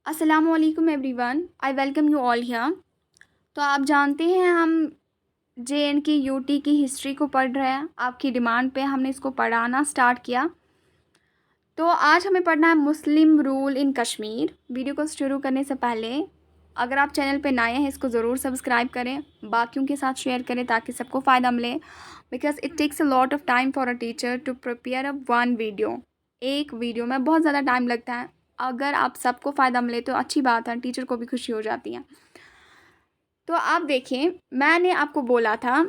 अस्सलामुअलैकुम everyone, I welcome you all here. तो आप जानते हैं हम JNK UT की हिस्ट्री को पढ़ रहे हैं। आपकी डिमांड पे हमने इसको पढ़ाना स्टार्ट किया। तो आज हमें पढ़ना है मुस्लिम रूल इन कश्मीर। वीडियो को शुरू करने से पहले अगर आप चैनल पे नए हैं इसको ज़रूर सब्सक्राइब करें, बाकियों के साथ शेयर करें ताकि सबको फ़ायदा मिले। Because it takes a lot of time for a teacher to prepare a one video. एक वीडियो में बहुत ज़्यादा टाइम लगता है। अगर आप सबको फ़ायदा मिले तो अच्छी बात है, टीचर को भी खुशी हो जाती है। तो आप देखें, मैंने आपको बोला था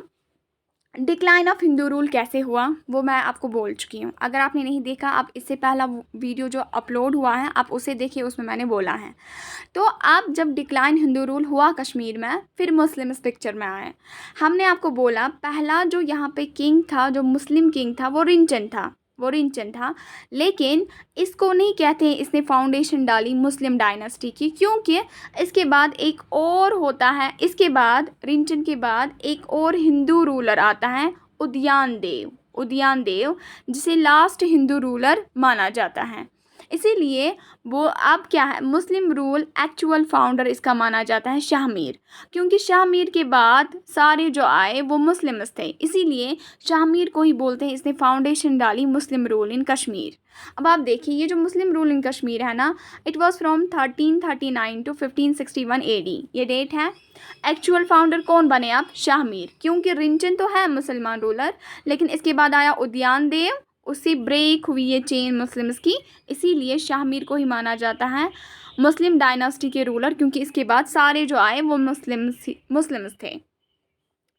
डिक्लाइन ऑफ हिंदू रूल कैसे हुआ, वो मैं आपको बोल चुकी हूँ। अगर आपने नहीं देखा, आप इससे पहला वीडियो जो अपलोड हुआ है आप उसे देखिए, उसमें मैंने बोला है। तो अब जब डिक्लाइन हिंदू रूल हुआ कश्मीर में, फिर मुस्लिम इस पिक्चर में आए। हमने आपको बोला पहला जो यहाँ पे किंग था, जो मुस्लिम किंग था, वो रिंचन था। लेकिन इसको नहीं कहते हैं इसने फाउंडेशन डाली मुस्लिम डायनेस्टी की, क्योंकि इसके बाद एक और होता है। इसके बाद रिंचन के बाद एक और हिंदू रूलर आता है, उदयन देव, जिसे लास्ट हिंदू रूलर माना जाता है। इसीलिए वो अब क्या है, मुस्लिम रूल एक्चुअल फाउंडर इसका माना जाता है शाहमीर, क्योंकि शाहमीर के बाद सारे जो आए वो मुस्लिम्स थे। इसीलिए शाहमीर को ही बोलते हैं इसने फाउंडेशन डाली मुस्लिम रूल इन कश्मीर। अब आप देखिए, ये जो मुस्लिम रूल इन कश्मीर है ना, it was from 1339 to 1561 AD, ये डेट है। एक्चुअल फाउंडर कौन बने अब? शाहमीर, क्योंकि रिंचन तो है मुसलमान रूलर, लेकिन इसके बाद आया उदयन देव, उससे ब्रेक हुई ये चेन मुस्लिम्स की। इसीलिए शाहमीर को ही माना जाता है मुस्लिम डायनास्टी के रूलर, क्योंकि इसके बाद सारे जो आए वो मुस्लिम्स थे।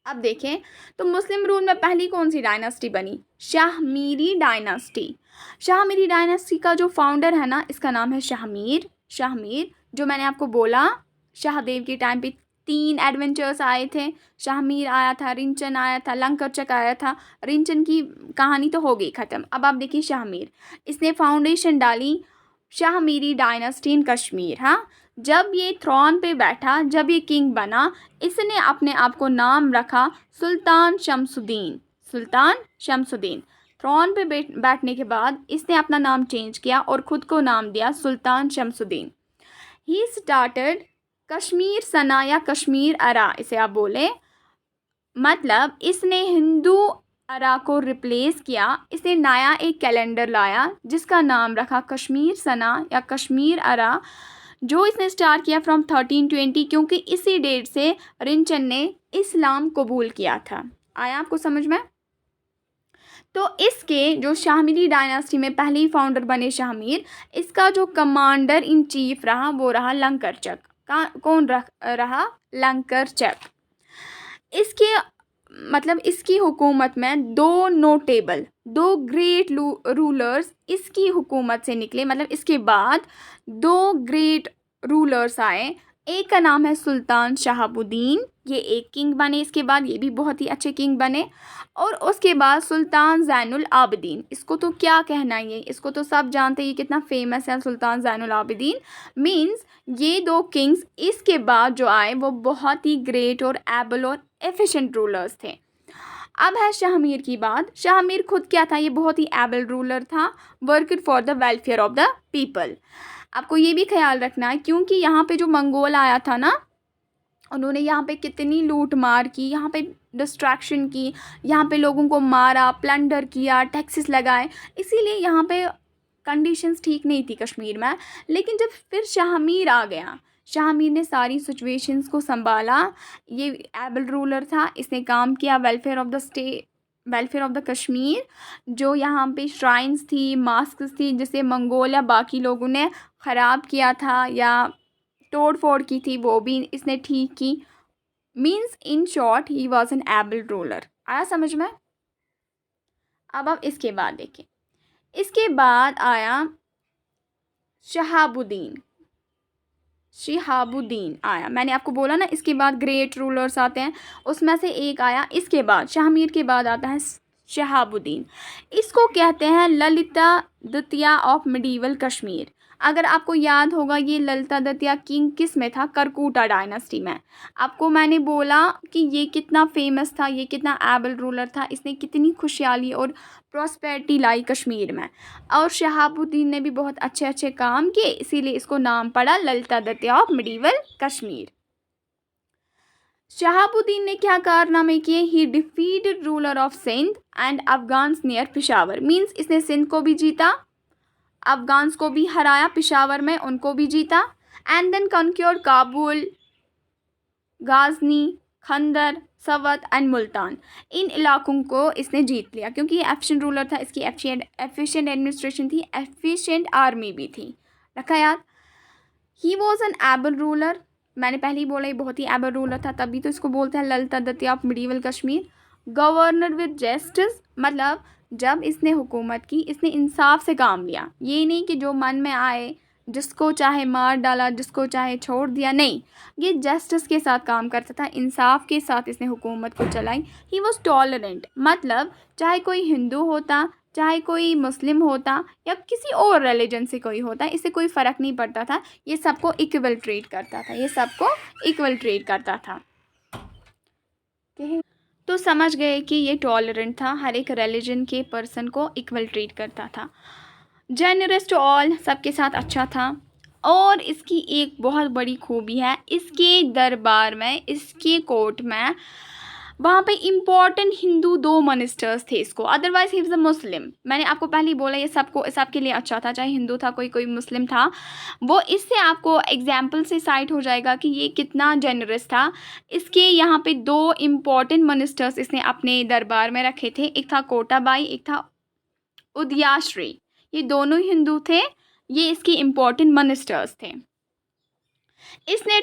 अब देखें तो मुस्लिम रूल में पहली कौन सी डायनास्टी बनी? शाहमीरी डायनास्टी। शाहमीरी डायनास्टी का जो फाउंडर है ना, इसका नाम है शाहमीर, जो मैंने आपको बोला शाहदेव के टाइम पे 3 एडवेंचर्स आए थे। शाहमीर आया था, रिंचन आया था, लंकरचक आया था। रिंचन की कहानी तो हो गई ख़त्म। अब आप देखिए शाहमीर, इसने फाउंडेशन डाली शाहमीरी डायनास्टी इन कश्मीर। हाँ, जब ये थ्रोन पे बैठा, जब ये किंग बना, इसने अपने आप को नाम रखा सुल्तान शमसुद्दीन। थ्रोन पे बैठने के बाद इसने अपना नाम चेंज किया और ख़ुद को नाम दिया सुल्तान शमसुद्दीन। ही स्टार्टेड कश्मीर सना या कश्मीर अरा, इसे आप बोले, मतलब इसने हिंदू अरा को रिप्लेस किया। इसने नया एक कैलेंडर लाया जिसका नाम रखा कश्मीर सना या कश्मीर अरा, जो इसने स्टार्ट किया फ्रॉम 1320, क्योंकि इसी डेट से रिंचन ने इस्लाम कबूल किया था। आया आपको समझ में? तो इसके जो शाहमीरी डायनास्टी में पहले ही फाउंडर बने शाहमीर, इसका जो कमांडर इन चीफ रहा वो रहा लंकरचक। कौन रहा? लंकरचक। इसके मतलब इसकी हुकूमत में दो ग्रेट रूलर्स इसकी हुकूमत से निकले। मतलब इसके बाद 2 ग्रेट रूलर्स आए। एक का नाम है सुल्तान शहाबुद्दीन, ये एक किंग बने। इसके बाद ये भी बहुत ही अच्छे किंग बने। और उसके बाद सुल्तान ज़ैनुल आबिदीन, इसको तो क्या कहना है, इसको तो सब जानते हैं, ये कितना फेमस है सुल्तान ज़ैनुल आबिदीन। मींस ये 2 किंग्स इसके बाद जो आए वो बहुत ही ग्रेट और एबल और एफिशिएंट रूलर्स थे। अब है शाहमीर की बात। शाहमीर खुद क्या था? ये बहुत ही एबल रूलर था, worked for the welfare of the people. आपको ये भी ख्याल रखना है, क्योंकि यहाँ पे जो मंगोल आया था ना, उन्होंने यहाँ पे कितनी लूट मार की, यहाँ पे डिस्ट्रैक्शन की, यहाँ पे लोगों को मारा, प्लंडर किया, टैक्सेस लगाए। इसीलिए यहाँ पे कंडीशंस ठीक नहीं थी कश्मीर में। लेकिन जब फिर शाहमीर आ गया, शाहमीर ने सारी सिचुएशंस को संभाला। ये एबल रूलर था, इसने काम किया वेलफेयर ऑफ द कश्मीर। जो यहाँ पे श्राइन्स थी, मास्क थी, जिसे मंगोल या बाकी लोगों ने ख़राब किया था या तोड़ फोड़ की थी, वो भी इसने ठीक की। Means in short he was an able ruler. आया समझ में? अब आप इसके बाद देखें, इसके बाद आया शिहाबुद्दीन आया। मैंने आपको बोला ना इसके बाद ग्रेट रूलर्स आते हैं, उसमें से एक आया। इसके बाद शाहमीर के बाद आता है शहाबुद्दीन। इसको कहते हैं ललिता द्वितीय ऑफ मिडीवल कश्मीर। अगर आपको याद होगा ये ललिता दत्त किंग किस में था, करकूटा डायनेस्टी में। आपको मैंने बोला कि ये कितना फेमस था, ये कितना एबल रूलर था, इसने कितनी खुशहाली और प्रॉस्पेरिटी लाई कश्मीर में, और शहाबुद्दीन ने भी बहुत अच्छे अच्छे काम किए, इसीलिए इसको नाम पड़ा ललिता दत्त ऑफ मिडीवल कश्मीर। शहाबुद्दीन ने क्या कारनामे किए? He defeated ruler of Sindh and Afghans near Peshawar. Means इसने सिंध को भी जीता, अफगान्स को भी हराया, पिशावर में उनको भी जीता, एंड देन कॉन्क्योर्ड काबुल, गाजनी, खंदर, सवत एंड मुल्तान। इन इलाकों को इसने जीत लिया क्योंकि ये एफिशिएंट रूलर था, इसकी एफिशिएंट एडमिनिस्ट्रेशन थी, एफिशिएंट आर्मी भी थी। रखा याद। He was an able ruler, मैंने पहले ही बोला ये बहुत ही एबल रूलर था, तभी तो इसको बोलते हैं Lalita Dutt of medieval Kashmir. Governor with justice, मतलब जब इसने हुकूमत की, इसने इंसाफ से काम लिया, ये नहीं कि जो मन में आए जिसको चाहे मार डाला, जिसको चाहे छोड़ दिया, नहीं, ये जस्टिस के साथ काम करता था, इंसाफ के साथ इसने हुकूमत को चलाई। ही वॉज टॉलरेंट, मतलब चाहे कोई हिंदू होता, चाहे कोई मुस्लिम होता या किसी और रिलीजन से कोई होता, इससे कोई फ़र्क नहीं पड़ता था, ये सबको इक्वल ट्रीट करता था, ये सबको इक्वल ट्रीट करता था। तो समझ गए कि ये टॉलरेंट था, हर एक रिलीजन के पर्सन को इक्वल ट्रीट करता था। जेनरस टू ऑल, सबके साथ अच्छा था। और इसकी एक बहुत बड़ी खूबी है, इसके दरबार में, इसके कोर्ट में, वहाँ पे इम्पॉर्टेंट हिंदू 2 मिनिस्टर्स थे इसको, अदरवाइज ही वाज अ मुस्लिम। मैंने आपको पहले ही बोला ये सबके लिए अच्छा था, चाहे हिंदू था, कोई मुस्लिम था, वो इससे आपको एग्जाम्पल से साइट हो जाएगा कि ये कितना जेनरस था। इसके यहाँ पे 2 इम्पॉर्टेंट मिनिस्टर्स इसने अपने दरबार में रखे थे, एक था कोटाबाई, एक था उदयाश्री। ये दोनों हिंदू थे, ये इसके इम्पॉर्टेंट मिनिस्टर्स थे। इसने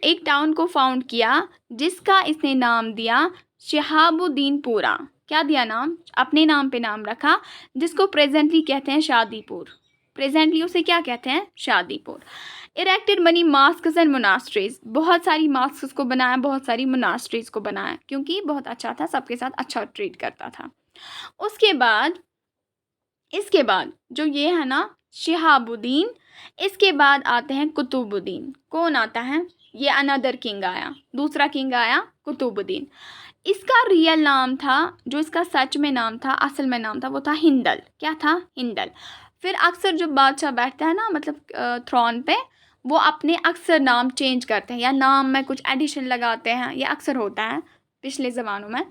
एक टाउन को फाउंड किया जिसका इसने नाम दिया शहाबुद्दीनपुरा। क्या दिया नाम? अपने नाम पे नाम रखा, जिसको प्रेजेंटली कहते हैं शादीपुर। प्रेजेंटली उसे क्या कहते हैं? Shadipur. Erected money masks and monasteries, बहुत सारी मास्क्स को बनाया, बहुत सारी मोनास्ट्रीज को बनाया, क्योंकि बहुत अच्छा था, सबके साथ अच्छा ट्रीट करता था। इसके बाद जो ये है ना शिहाबुद्दीन, इसके बाद आते हैं कुतुबुद्दीन। कौन आता है? ये अनदर किंग आया, दूसरा किंग आया कुतुबुद्दीन। इसका रियल नाम था, जो इसका सच में नाम था, असल में नाम था, वो था हिंदल। क्या था? हिंदल। फिर अक्सर जब बादशाह बैठता है ना, मतलब थ्रोन पे, वो अपने अक्सर नाम चेंज करते हैं या नाम में कुछ एडिशन लगाते हैं, ये अक्सर होता है पिछले ज़मानों में।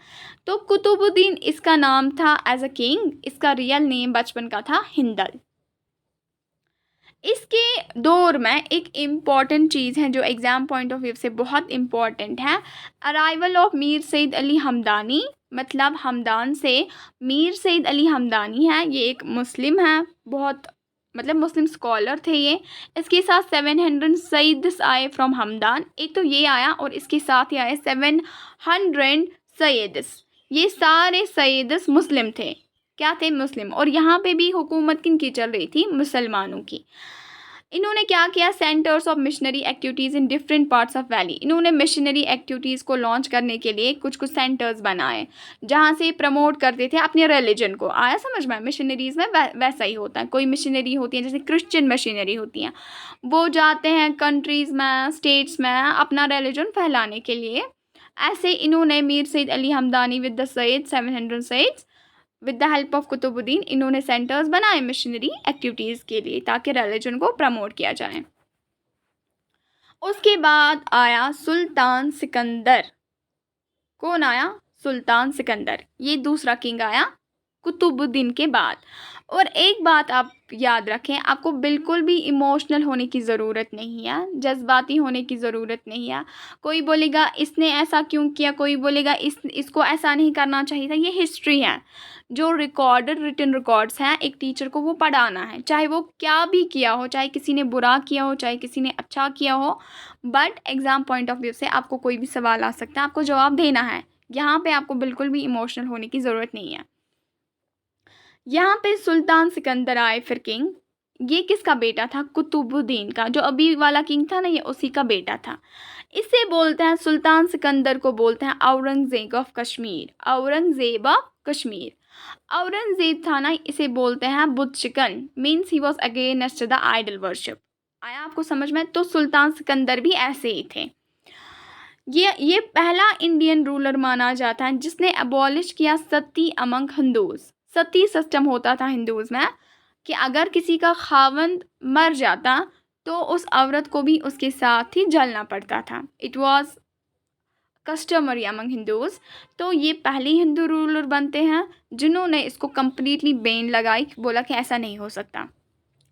तो कुतुबुद्दीन इसका नाम था एज अ किंग, इसका रियल नेम बचपन का था हिंदल। इसके दौर में एक इम्पॉर्टेंट चीज़ है जो एग्ज़ाम पॉइंट ऑफ व्यू से बहुत इम्पॉर्टेंट है, अराइवल ऑफ मीर सैयद अली हमदानी। मतलब हमदान से मीर सैयद अली हमदानी है, ये एक मुस्लिम है, बहुत मतलब मुस्लिम स्कॉलर थे ये। इसके साथ 700 सैयदस आए फ्रॉम हमदान, एक तो ये आया और इसके साथ ही आए 700 सैयदस। ये सारे सैयदस मुस्लिम थे। क्या थे? मुस्लिम। और यहाँ पे भी हुकूमत किन की चल रही थी? मुसलमानों की। इन्होंने क्या किया? Centres of missionary activities in different parts of valley. इन्होंने मिशनरी एक्टिविटीज़ को लॉन्च करने के लिए कुछ कुछ सेंटर्स बनाए जहाँ से प्रमोट करते थे अपने रिलीजन को। आया समझ में? मिशनरीज़ में वैसा ही होता है, कोई मिशनरी होती है जैसे क्रिश्चियन मिशनरी होती हैं, वो जाते हैं कंट्रीज़ में, स्टेट्स में अपना रिलीजन फैलाने के लिए। ऐसे इन्होंने Mir Syed Ali Hamdani with the Syed 700 Syeds with the help of Qutbuddin, इन्होंने सेंटर्स बनाए मिशनरी एक्टिविटीज़ के लिए ताकि रिलीजन को प्रमोट किया जाए। उसके बाद आया सुल्तान सिकंदर। कौन आया? सुल्तान सिकंदर। ये दूसरा किंग आया कुतुबुद्दीन के बाद। और एक बात आप याद रखें, आपको बिल्कुल भी इमोशनल होने की ज़रूरत नहीं है, जज्बाती होने की ज़रूरत नहीं है। कोई बोलेगा इसने ऐसा क्यों किया, कोई बोलेगा इसको ऐसा नहीं करना चाहिए था। ये हिस्ट्री है, जो रिकॉर्डेड रिटन रिकॉर्ड्स हैं, एक टीचर को वो पढ़ाना है, चाहे वो क्या भी किया हो, चाहे किसी ने बुरा किया हो, चाहे किसी ने अच्छा किया हो, but exam point of view से आपको कोई भी सवाल आ सकता है, आपको जवाब देना है। यहाँ पे आपको बिल्कुल भी इमोशनल होने की ज़रूरत नहीं है। यहाँ पे सुल्तान सिकंदर आए फिर किंग। ये किसका बेटा था? कुतुबुद्दीन का। जो अभी वाला किंग था ना, ये उसी का बेटा था। इसे बोलते हैं, सुल्तान सिकंदर को बोलते हैं औरंगजेब ऑफ कश्मीर। औरंगजेब ऑफ कश्मीर। औरंगजेब था ना, इसे बोलते हैं बुत शिकन, means he was against the idol worship. आया आपको समझ में? तो सुल्तान सिकंदर भी ऐसे ही थे। ये पहला इंडियन रूलर माना जाता है जिसने अबॉलिश किया सती अमंग हिंदूज। सती सिस्टम होता था हिंदूज में कि अगर किसी का खावंद मर जाता तो उस औरत को भी उसके साथ ही जलना पड़ता था। It was customary among Hindus. तो ये पहले हिंदू रूलर बनते हैं जिन्होंने इसको कम्प्लीटली बैन लगाई, बोला कि ऐसा नहीं हो सकता,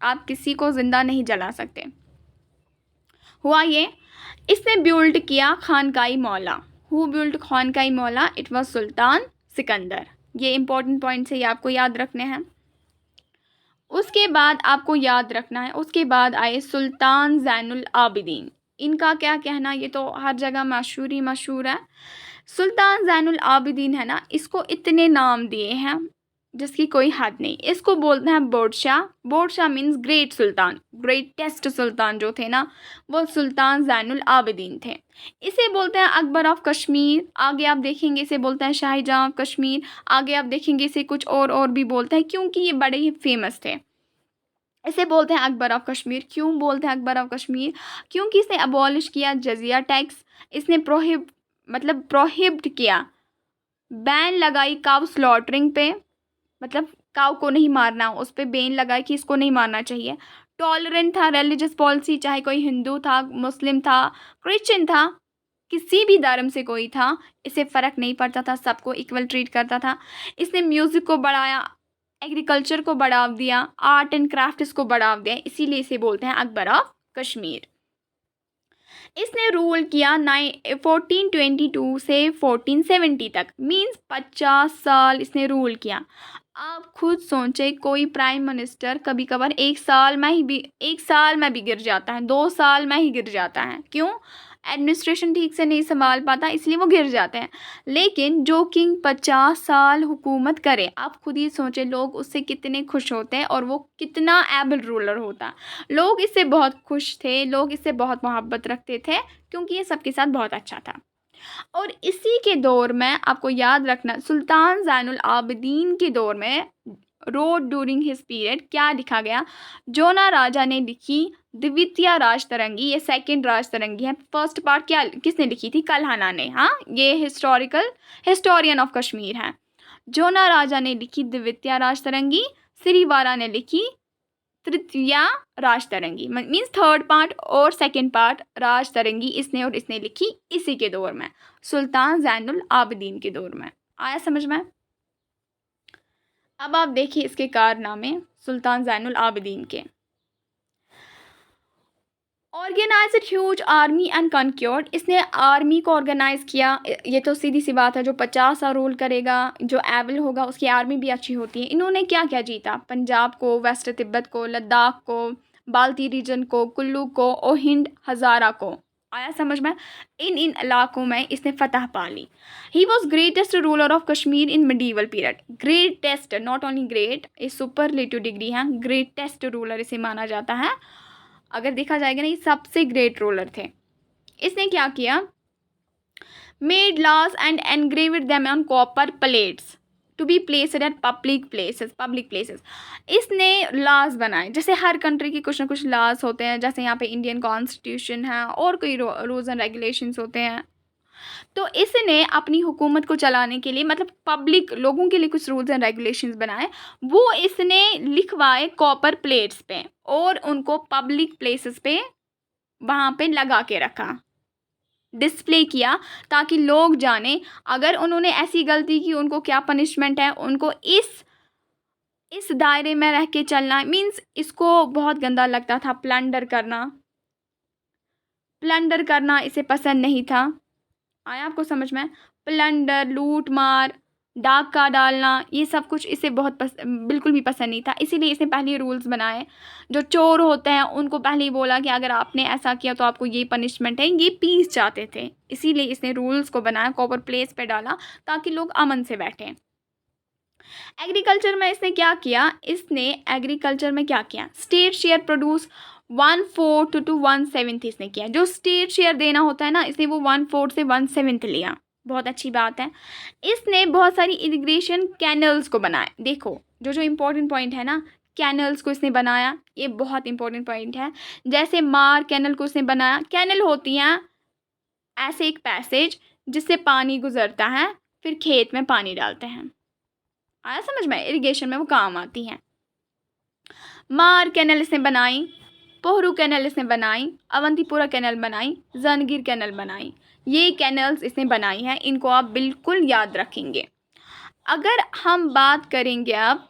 आप किसी को जिंदा नहीं जला सकते। हुआ ये, इसने बिल्ड किया खानकाई मौला। हु बिल्ड खानकाई मौला? इट वॉज सुल्तान सिकंदर। ये इंपॉर्टेंट पॉइंट्स है, ये आपको याद रखने हैं। उसके बाद आपको याद रखना है, उसके बाद आए सुल्तान ज़ैनुल आबिदीन। इनका क्या कहना, ये तो हर जगह मशहूर ही मशहूर है। सुल्तान ज़ैनुल आबिदीन है ना, इसको इतने नाम दिए हैं जिसकी कोई हद नहीं। इसको बोलते हैं बोडशाह। बोडशाह मीन्स ग्रेट सुल्तान, ग्रेटेस्ट सुल्तान जो थे ना वो सुल्तान ज़ैनुल आबिदीन थे। इसे बोलते हैं अकबर ऑफ कश्मीर। आगे आप देखेंगे इसे बोलते हैं शाहजहां ऑफ कश्मीर। आगे आप देखेंगे इसे कुछ और भी बोलते हैं, क्योंकि ये बड़े ही फेमस थे। इसे बोलते हैं अकबर ऑफ कश्मीर। क्यों बोलते हैं अकबर ऑफ कश्मीर? क्योंकि इसने अबॉलिश किया जजिया टैक्स। इसने प्रोहिबिट किया, बैन लगाई काउ स्लॉटरिंग पे, मतलब काउ को नहीं मारना, उस पर बैन लगाई कि इसको नहीं मारना चाहिए। टॉलरेंट था रिलीजियस पॉलिसी, चाहे कोई हिंदू था, मुस्लिम था, क्रिश्चियन था, किसी भी धर्म से कोई था, इसे फ़र्क नहीं पड़ता था, सबको इक्वल ट्रीट करता था। इसने म्यूज़िक को बढ़ाया, एग्रीकल्चर को बढ़ावा दिया, आर्ट एंड क्राफ्ट को बढ़ावा दिया, इसीलिए इसे बोलते हैं अकबर ऑफ कश्मीर। इसने रूल किया 1422 से 1470 तक, मींस 50 साल इसने रूल किया। आप खुद सोचें, कोई प्राइम मिनिस्टर कभी कभार एक साल में भी गिर जाता है, 2 साल में ही गिर जाता है। क्यों? एडमिनिस्ट्रेशन ठीक से नहीं संभाल पाता, इसलिए वो गिर जाते हैं। लेकिन जो किंग 50 साल हुकूमत करे, आप खुद ही सोचें लोग उससे कितने खुश होते हैं और वो कितना एबल रूलर होता। लोग इससे बहुत खुश थे, लोग इससे बहुत मोहब्बत रखते थे, क्योंकि ये सबके साथ बहुत अच्छा था। और इसी के दौर में आपको याद रखना, सुल्तान ज़ैनुल आबिदीन के दौर में रोड ड्यूरिंग हिज पीरियड क्या लिखा गया? जोना राजा ने लिखी द्वितीय राजतरंगी। ये सेकंड राजतरंगी है। फर्स्ट पार्ट क्या किसने लिखी थी? कल्हना ने। हाँ, ये हिस्टोरियन ऑफ कश्मीर है। जोना राजा ने लिखी द्वितीय राजतरंगी, श्रीवारा ने लिखी तृतीय राजतरंगी, मीन्स थर्ड पार्ट और सेकंड पार्ट राजतरंगी इसने लिखी इसी के दौर में, सुल्तान ज़ैनुल आबिदीन के दौर में। आया समझ में? अब आप देखिए इसके कारनामे सुल्तान ज़ैनुल आबिदीन के। Organised huge army and conquered. इसने आर्मी को ऑर्गेनाइज किया। ये तो सीधी सी बात है, जो 50 साल रूल करेगा, जो एबल होगा, उसकी आर्मी भी अच्छी होती है। इन्होंने क्या क्या जीता? पंजाब को, वेस्ट तिब्बत को, लद्दाख को, बाल्टी रीजन को, कुल्लू को, ओहिंद, हज़ारा को। आया समझ में? इन इलाकों में इसने फतह पा ली। He was greatest ruler of Kashmir in medieval period. Greatest, not only great, ये सुपरलेटिव डिग्री है, ग्रेटेस्ट रूलर इसे माना जाता है। अगर देखा जाएगा ना, ये सबसे ग्रेट रूलर थे। इसने क्या किया? Made laws and engraved them on copper plates to be placed at public places. इसने लॉज बनाए, जैसे हर कंट्री के कुछ ना कुछ लॉज होते हैं, जैसे यहाँ पे इंडियन कॉन्स्टिट्यूशन है और कोई रूल्स एंड रेगुलेशंस होते हैं। तो इसने अपनी हुकूमत को चलाने के लिए, मतलब पब्लिक लोगों के लिए कुछ रूल्स एंड रेगुलेशंस बनाए, वो इसने लिखवाए कॉपर प्लेट्स पे और उनको पब्लिक प्लेसेस पे वहाँ पे लगा के रखा, डिस्प्ले किया, ताकि लोग जाने अगर उन्होंने ऐसी गलती की उनको क्या पनिशमेंट है। उनको इस दायरे में रह के चलना, मीन्स इसको बहुत गंदा लगता था प्लंडर करना इसे पसंद नहीं था। आया आपको समझ में? प्लंडर, लूट मार, डाका डालना, ये सब कुछ इसे बिल्कुल भी पसंद नहीं था। इसीलिए इसने पहले रूल्स बनाए। जो चोर होते हैं उनको पहले ही बोला कि अगर आपने ऐसा किया तो आपको ये पनिशमेंट है। ये पीस चाहते थे, इसीलिए इसने रूल्स को बनाया, कॉपर प्लेस पे डाला ताकि लोग अमन से बैठें। एग्रीकल्चर में इसने क्या किया? स्टेट शेयर प्रोड्यूस 1/4 to 1/7 इसने किया। जो स्टेट शेयर देना होता है ना, इसने वो 1/4 से 1/7 लिया। बहुत अच्छी बात है। इसने बहुत सारी इरिगेशन कैनल्स को बनाया। देखो जो जो इम्पोर्टेंट पॉइंट है ना, कैनल्स को इसने बनाया, ये बहुत इंपॉर्टेंट पॉइंट है। जैसे मार कैनल को इसने बनाया। कैनल होती हैं ऐसे एक पैसेज जिससे पानी गुजरता है, फिर खेत में पानी डालते हैं। आया समझ में? इरिगेशन में वो काम आती हैं। मार कैनल इसने बनाई, पोहरू कैनल इसने बनाई, अवंतीपुरा कैनल बनाई, जानगीर कैनल बनाई। ये कैनल्स इसने बनाई हैं, इनको आप बिल्कुल याद रखेंगे। अगर हम बात करेंगे अब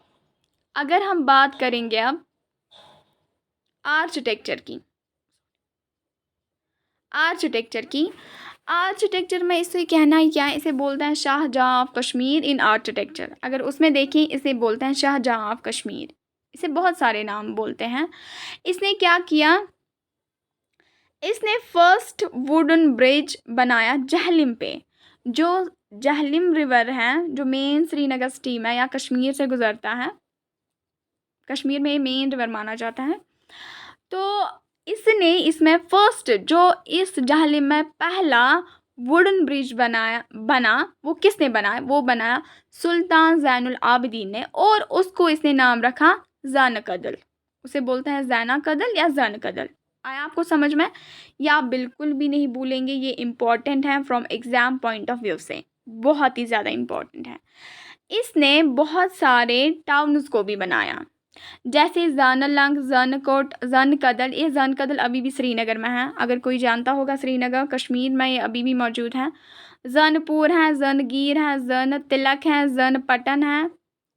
आर्किटेक्चर में इसे कहना ही क्या है, इसे बोलते हैं Shahjahan of Kashmir in architecture. अगर उसमें देखें इसे बोलते हैं शाहजहां ऑफ कश्मीर, इसे बहुत सारे नाम बोलते हैं। इसने क्या किया, इसने फर्स्ट वुडन ब्रिज बनाया जहलिम पे। जो जहलिम रिवर है, जो मेन श्रीनगर स्ट्रीम है या कश्मीर से गुजरता है, कश्मीर में मेन रिवर माना जाता है, तो इसने इसमें फर्स्ट जो इस जहलिम में पहला वुडन ब्रिज बना वो किसने बनाया? वो बनाया सुल्तान ज़ैनुल आबिदीन ने, और उसको इसने नाम रखा ज़ानकदल। उसे बोलते हैं ज़ैनकदल या ज़ानकदल। आया आपको समझ में? या आप बिल्कुल भी नहीं भूलेंगे, ये इम्पॉर्टेंट है from exam point of view से, बहुत ही ज़्यादा इम्पॉर्टेंट है। इसने बहुत सारे टाउन्स को भी बनाया, जैसे जानलंग, जानकोट, जानकदल। ये जानकदल अभी भी श्रीनगर में है, अगर कोई जानता होगा श्रीनगर कश्मीर में ये अभी भी मौजूद है। जानपुर है, जानगीर है, जान तिलक है, जान पटन है,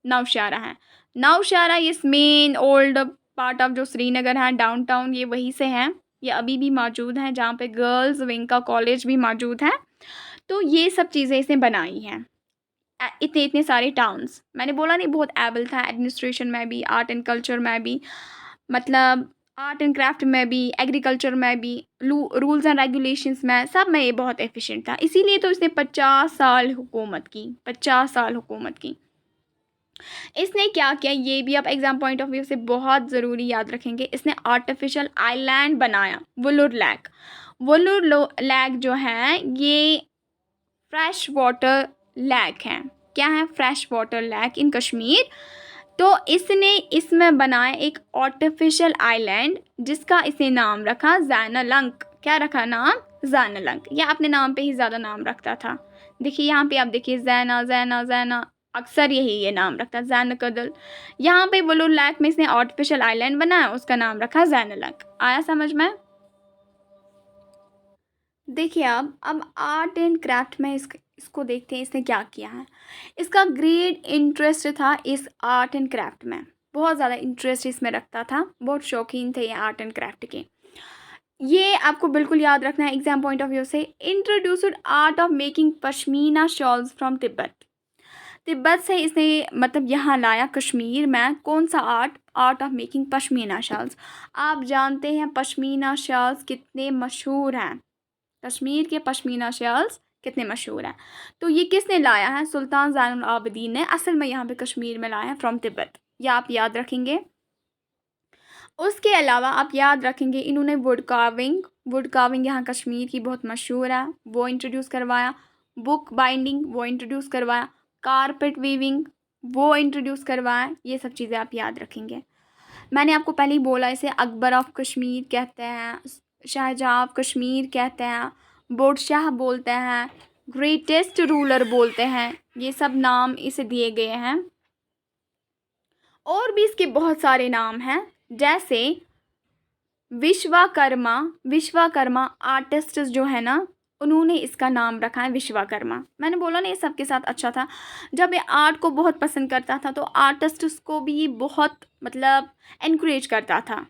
नौशहरा है। नौशहरा ये मेन ओल्ड पार्ट ऑफ जो श्रीनगर है, डाउनटाउन, ये वहीं से है, ये अभी भी मौजूद है, जहाँ पे गर्ल्स विंग का कॉलेज भी मौजूद है। तो ये सब चीज़ें इसने बनाई हैं, इतने इतने सारे टाउन्स। मैंने बोला नहीं बहुत एबल था एडमिनिस्ट्रेशन में भी, आर्ट एंड कल्चर में भी, मतलब आर्ट एंड क्राफ्ट में भी, एग्रीकल्चर में भी, रूल्स एंड रेगुलेशंस में, सब में ये बहुत एफिशिएंट था। इसीलिए तो इसने 50 साल हुकूमत की, 50 साल हुकूमत की। इसने क्या किया, ये भी आप एग्जाम पॉइंट ऑफ व्यू से बहुत ज़रूरी याद रखेंगे। इसने आर्टिफिशियल आइलैंड बनाया, वुलुर लेक। वुलुर लेक जो है ये फ्रेश वाटर लेक है। क्या है? Fresh water lake in Kashmir. तो इसने इसमें बनाया एक आर्टिफिशियल आइलैंड जिसका इसने नाम रखा ज़ैनलंक। क्या रखा नाम? ज़ैनलंक। यह अपने नाम पे ही ज़्यादा नाम रखता था। देखिए यहाँ पे आप देखिए ज़ैना ज़ैना ज़ैना, अक्सर यही ये नाम रखता, ज़ैनकदल। यहाँ पे वुलुर लेक में इसने आर्टिफिशियल आइलैंड बनाया, उसका नाम रखा ज़ैनलंक। आया समझ में? देखिए अब आर्ट एंड क्राफ्ट में इसको देखते हैं, इसने क्या किया है। इसका ग्रेट इंटरेस्ट था इस आर्ट एंड क्राफ्ट में, बहुत ज़्यादा इंटरेस्ट इसमें रखता था, बहुत शौकीन थे ये आर्ट एंड क्राफ्ट के। ये आपको बिल्कुल याद रखना है एग्जाम पॉइंट ऑफ व्यू से। Introduced art of making pashmina shawls from Tibet. Tibet से इसने मतलब यहाँ लाया कश्मीर में कौन सा art? Art of making pashmina shawls. आप जानते हैं पश्मीना शॉल्स कितने मशहूर हैं, कश्मीर के पश्मीना शॉल्स कितने मशहूर हैं। तो ये किसने लाया है? सुल्तान ज़ैनुल आबिदीन ने असल में यहाँ पे कश्मीर में लाया है फ्रॉम तिब्बत। या आप याद रखेंगे। उसके अलावा आप याद रखेंगे इन्होंने वुड कार्विंग यहाँ कश्मीर की बहुत मशहूर है, वो इंट्रोड्यूस करवाया। बुक बाइंडिंग वो इंट्रोड्यूस करवाया। कारपेट वीविंग वो इंट्रोड्यूस करवाया। ये सब चीज़ें आप याद रखेंगे। मैंने आपको पहले ही बोला इसे अकबर ऑफ कश्मीर कहते हैं, शाहजहां ऑफ कश्मीर कहते हैं, बोडशाह बोलते हैं, ग्रेटेस्ट रूलर बोलते हैं। ये सब नाम इसे दिए गए हैं। और भी इसके बहुत सारे नाम हैं, जैसे विश्वकर्मा आर्टिस्ट जो है ना, उन्होंने इसका नाम रखा है विश्वकर्मा। मैंने बोला ना ये सबके साथ अच्छा था। जब ये आर्ट को बहुत पसंद करता था तो आर्टिस्ट्स को भी बहुत मतलब इनक्रेज करता था।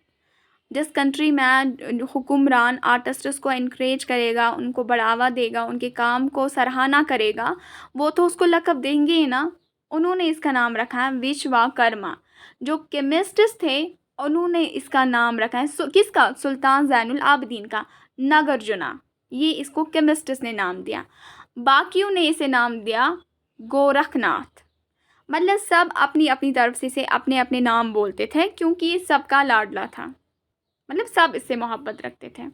जिस कंट्री में हुक्मरान आर्टिस्ट्स को इनक्रेज करेगा, उनको बढ़ावा देगा, उनके काम को सराहना करेगा, वो तो उसको लक़ब देंगे ही ना। उन्होंने इसका नाम रखा है विश्वकर्मा। जो केमिस्ट्स थे उन्होंने इसका नाम रखा है किसका? सुल्तान ज़ैनुल आबिदीन का, नागार्जुना। ये इसको केमिस्ट्स ने नाम दिया। बाकियों ने इसे नाम दिया गोरखनाथ। मतलब सब अपनी अपनी तरफ से इसे अपने अपने नाम बोलते थे, क्योंकि ये सबका लाडला था, मतलब सब इससे मोहब्बत रखते थे।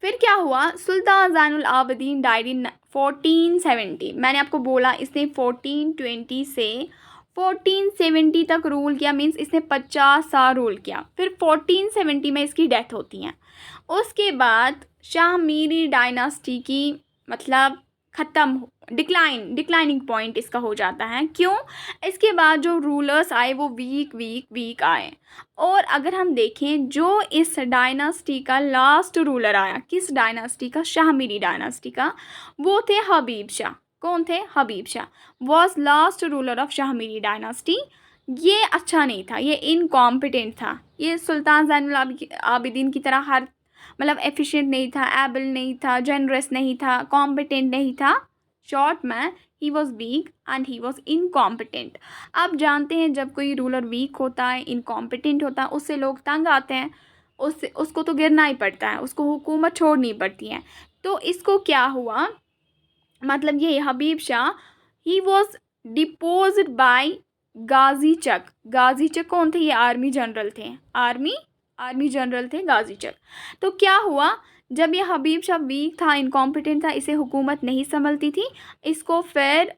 फिर क्या हुआ, सुल्तान ज़ैनुल आबिदीन डाइड इन 1470। मैंने आपको बोला इसने 1420 से 1470 तक रूल किया, मीन्स इसने 50 साल रूल किया। फिर 1470 में इसकी डेथ होती है। उसके बाद शाह मीरी डायनास्टी की मतलब ख़त्म, डिक्लाइनिंग पॉइंट इसका हो जाता है। क्यों? इसके बाद जो रूलर्स आए वो वीक आए। और अगर हम देखें जो इस डायनास्टी का लास्ट रूलर आया, किस डायनास्टी का? शाहमीरी डायनास्टी का, वो थे हबीब शाह। कौन थे? Habib Shah was last ruler of Shahmiri dynasty. ये अच्छा नहीं था, ये इनकॉम्पिटेंट था, ये सुल्तान ज़ैनुल आबिदीन की तरह हर मतलब एफिशिएंट नहीं था, एबल नहीं था, जनरस नहीं था, कॉम्पिटेंट नहीं था। शॉर्ट में he was weak and he was incompetent. आप जानते हैं जब कोई रूलर वीक होता है, इनकॉम्पिटेंट होता है, उससे लोग तंग आते हैं, उसको तो गिरना ही पड़ता है, उसको हुकूमत छोड़नी पड़ती है। तो इसको क्या हुआ, मतलब ये हबीब Shah he was deposed bye गाजी चक। गाजी चक कौन थे? ये आर्मी जनरल थे, आर्मी जनरल थे गाजी चक। तो क्या हुआ, जब ये हबीब शाह वीक था, इनकॉम्पिटेंट था, इसे हुकूमत नहीं संभलती थी, इसको फिर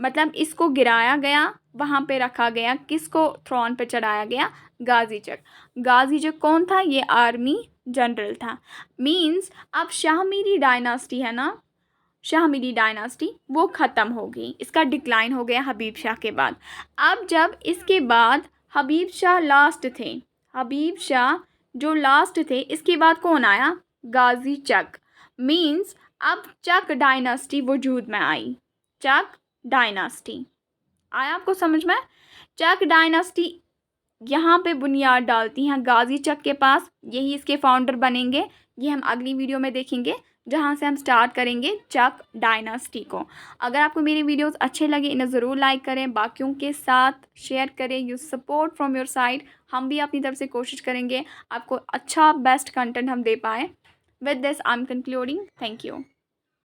मतलब इसको गिराया गया, वहाँ पे रखा गया, किसको थ्रोन पे चढ़ाया गया? गाजी चक। गाजी चक कौन था? ये आर्मी जनरल था। मीन्स अब शाहमीरी डायनास्टी है ना, शाहमीरी डायनास्टी वो ख़त्म हो गई, इसका डिक्लाइन हो गया हबीब शाह के बाद। अब जब इसके बाद हबीब शाह लास्ट थे, हबीब शाह जो लास्ट थे, इसके बाद कौन आया? गाजी चक। मीन्स अब चक डायनास्टी वजूद में आई। चक डायनास्टी आया आपको समझ में? चक डायनास्टी यहाँ पे बुनियाद डालती हैं गाजी चक के पास, यही इसके फाउंडर बनेंगे। ये हम अगली वीडियो में देखेंगे, जहाँ से हम स्टार्ट करेंगे चक डायनास्टी को। अगर आपको मेरे वीडियोस अच्छे लगे इन्हें ज़रूर लाइक करें, बाकियों के साथ शेयर करें। You support from your side, हम भी अपनी तरफ से कोशिश करेंगे आपको अच्छा बेस्ट कंटेंट हम दे पाएँ। With this I am concluding, thank you.